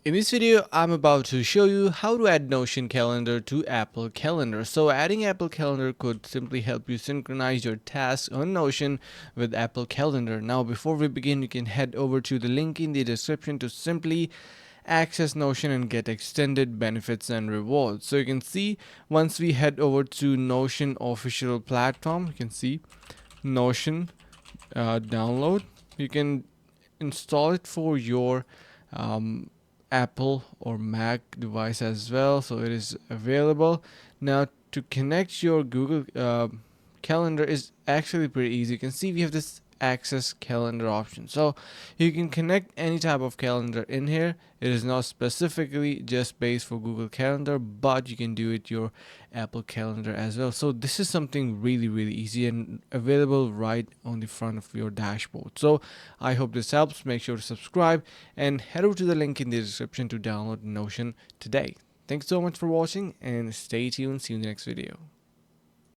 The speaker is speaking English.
In this video, I'm about to show you how to add Notion calendar to Apple Calendar. So adding Apple Calendar could simply help you synchronize your tasks on Notion with Apple Calendar. Now, before we begin, you can head over to the link in the description to simply access Notion and get extended benefits and rewards. So you can see once we head over to Notion official platform, you can see Notion download. You can install it for your Apple or Mac device as well, so it is available. Now to connect your Google calendar is actually pretty easy. You can see we have this access calendar option, so you can connect any type of calendar in here. It is not specifically just based for Google Calendar, but you can do it your Apple Calendar as well. So this is something really easy and available right on the front of your dashboard. So I hope this helps. Make sure to subscribe and head over to the link in the description to download Notion today. Thanks so much for watching and stay tuned. See you in the next video.